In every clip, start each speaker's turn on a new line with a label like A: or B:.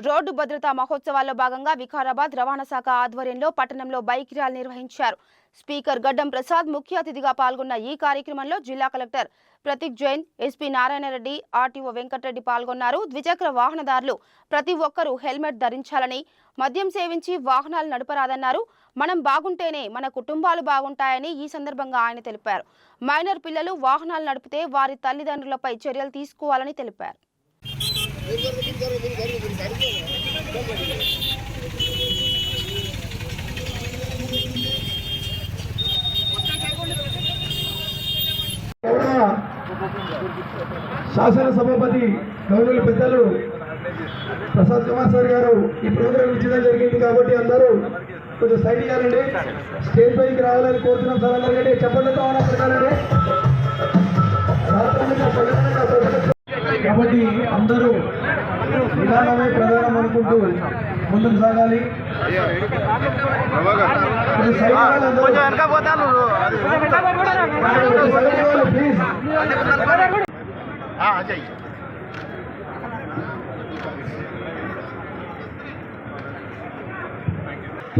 A: Road భద్రతా మహోత్సవాల్లో భాగంగా వికారాబాద్ రవాణా శాఖ ఆధ్వర్యంలో పట్టణంలో బైక్ ర్యాలీ నిర్వహించారు. స్పీకర్ గడ్డం ప్రసాద్ ముఖ్య అతిథిగా పాల్గొన్న ఈ కార్యక్రమంలో జిల్లా collector Prateek Jain, SP Narayanareddy, RTO Venkatareddy పాల్గొన్నారు. ద్విచక్ర వాహనదారులు ప్రతి ఒక్కరూ హెల్మెట్ ధరించాలని, మద్యం సేవించి వాహనాలు నడపరాదన్నారు. మనం బాగుంటేనే మన కుటుంబాలు బాగుంటాయని ఈ సందర్భంగా ఆయన తెలిపారు. మైనర్ పిల్లలు వాహనాలు నడిపితే వారి తల్లిదండ్రులపై చర్యలు తీసుకోవాలని తెలిపారు.
B: శాసన సభాపతి గౌరవ పెద్దలు ప్రసాద్ కుమార్ సార్ గారు ఈ ప్రోగ్రాం ఇచ్చడం జరిగింది కాబట్టి అందరూ కొంచెం సైడ్ ఇవ్వాలండి. స్టేజ్ పైకి రావాలని కోరుతున్నాం సార్. అందరికంటే చెప్పండితో ప్రకారండి. కాబట్టి అందరూ నిదానమే ప్రధానం అనుకుంటూ ముందుకు సాగాలి. ప్లీజ్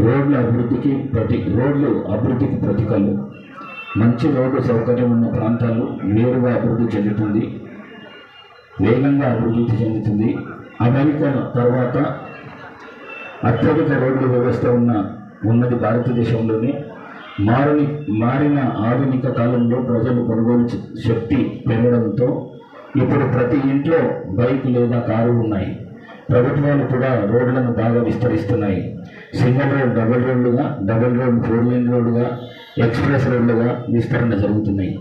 C: రోడ్లు అభివృద్ధికి ప్రతికలు. మంచి రోడ్డు సౌకర్యం ఉన్న ప్రాంతాలు నేరుగా అభివృద్ధి చెందుతుంది, వేగంగా అభివృద్ధి చెందుతుంది. అమెరికా తర్వాత అత్యధిక రోడ్డు వ్యవస్థ ఉన్నది భారతదేశంలోనే. మారిన ఆధునిక కాలంలో ప్రజలు కొనుగోలు శక్తి పెరగడంతో ఇప్పుడు ప్రతి ఇంట్లో బైక్ లేదా కారు ఉన్నాయి. ప్రభుత్వాలు కూడా రోడ్లను బాగా విస్తరిస్తున్నాయి. సింగిల్ రోడ్, డబుల్ రోడ్లుగా, డబుల్ రోడ్ 4 లేన్ రోడ్డుగా, ఎక్స్ప్రెస్ రోడ్లుగా విస్తరణ జరుగుతున్నాయి.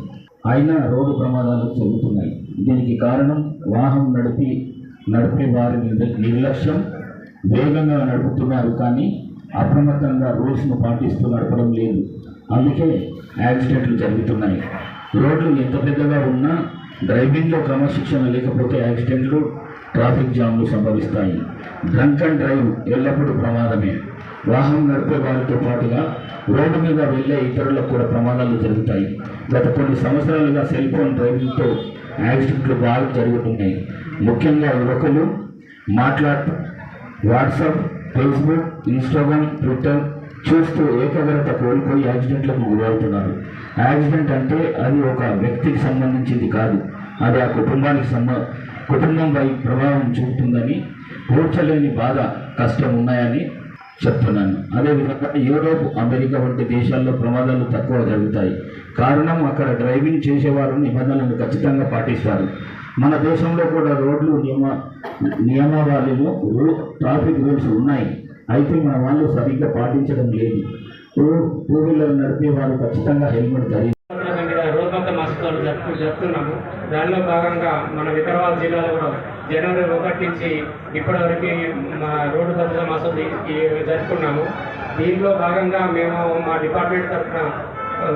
C: అయినా రోడ్డు ప్రమాదాలు జరుగుతున్నాయి. దీనికి కారణం వాహనం నడిపే వారి నిర్లక్ష్యం. వేగంగా నడుపుతున్నారు కానీ అప్రమత్తంగా రూల్స్ను పాటిస్తూ నడపడం లేదు. అందుకే యాక్సిడెంట్లు జరుగుతున్నాయి. రోడ్లు ఎంత పెద్దగా ఉన్నా డ్రైవింగ్లో క్రమశిక్షణ లేకపోతే యాక్సిడెంట్లు, ట్రాఫిక్ జామ్లు సంభవిస్తాయి. డ్రంక్ అండ్ డ్రైవ్ ఎల్లప్పుడూ ప్రమాదమే. వాహనం నడిపే వారితో పాటుగా రోడ్డు మీద వెళ్ళే ఇతరులకు కూడా ప్రమాదాలు జరుగుతాయి. గత కొన్ని సంవత్సరాలుగా సెల్ ఫోన్ డ్రైవింగ్తో యాక్సిడెంట్లు బాగా జరుగుతున్నాయి. ముఖ్యంగా యువకులు వాట్సాప్, ఫేస్బుక్, ఇన్స్టాగ్రామ్, ట్విట్టర్ చూస్తూ ఏకాగ్రత కోల్పోయి యాక్సిడెంట్లకు గురవుతున్నారు. యాక్సిడెంట్ అంటే అది ఒక వ్యక్తికి సంబంధించింది కాదు, అది ఆ కుటుంబంపై ప్రభావం చూపుతుందని, పూడ్చలేని బాధ, కష్టం ఉన్నాయని చెప్తున్నాను. అదేవిధంగా యూరోప్, అమెరికా వంటి దేశాల్లో ప్రమాదాలు తక్కువ జరుగుతాయి. కారణం అక్కడ డ్రైవింగ్ చేసేవారు నిబంధనలను ఖచ్చితంగా పాటిస్తారు. మన దేశంలో కూడా రోడ్లు నియమావళిలో ట్రాఫిక్ రూల్స్ ఉన్నాయి. అయితే మన వాళ్ళు సరిగ్గా పాటించడం లేదు. టూ వీలర్ నడిపే వాళ్ళు ఖచ్చితంగా హెల్మెట్ ధరించాలి.
D: రోడ్ భద్రతా మాసోత్సవాలు జరుపుతున్నాము. దానిలో భాగంగా మన వికారాబాద్ జిల్లాలో కూడా జనవరి 1 నుంచి ఇప్పటివరకు మా రోడ్డు భద్రతా మాసోత్సవం జరుపుకున్నాము. దీనిలో భాగంగా మేము మా డిపార్ట్మెంట్ తరఫున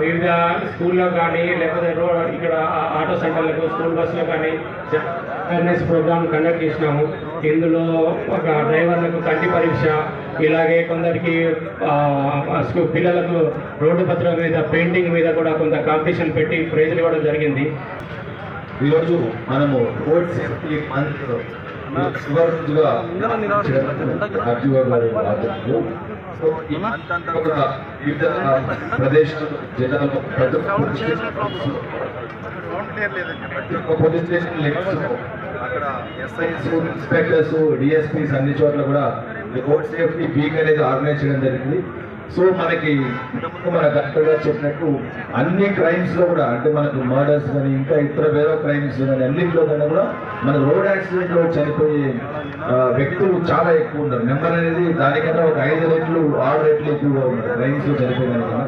D: వివిధ స్కూల్లో కానీ లేకపోతే ఇక్కడ ఆటో సెంటర్లకు, స్కూల్ బస్సులో కానీ అవేర్నెస్ ప్రోగ్రామ్ కండక్ట్ చేసినాము. ఇందులో ఒక డ్రైవర్లకు కంటి పరీక్ష, ఇలాగే కొందరికి పిల్లలకు రోడ్డు భద్రత మీద, పెయింటింగ్ మీద కూడా కొంత కాంపిటీషన్ పెట్టి ప్రైజులు ఇవ్వడం జరిగింది.
B: ఈరోజు మనము రోడ్ సేఫ్టీ మంత్ శుభారంగా ఈ మంత్ అంతా కూడా వివిధ ప్రదేశాలు, జిల్లాలో ప్రతి ఒక్క పోలీస్ స్టేషన్ లిమిట్స్, అక్కడ ఎస్ఐస్, ఇన్స్పెక్టర్స్, డిఎస్పీస్ అన్ని చోట్ల కూడా రోడ్ సేఫ్టీ వీక్ అనేది ఆర్గనైజ్ చేయడం జరిగింది. సో మనకి మన డాక్టర్ గారు చెప్పినట్టు అన్ని క్రైమ్స్ లో కూడా, అంటే మనకు మర్డర్స్ కానీ ఇంకా ఇతర వేరే క్రైమ్స్ కానీ అన్నింటిలో కన్నా కూడా మన రోడ్ యాక్సిడెంట్ లో చనిపోయే వ్యక్తులు చాలా ఎక్కువ ఉన్నారు. నెంబర్ అనేది దానికన్నా ఒక 5 రెట్లు 6 రెట్లు ఎక్కువగా ఉన్నారు క్రైమ్స్ లో చనిపోయేదానికన్నా.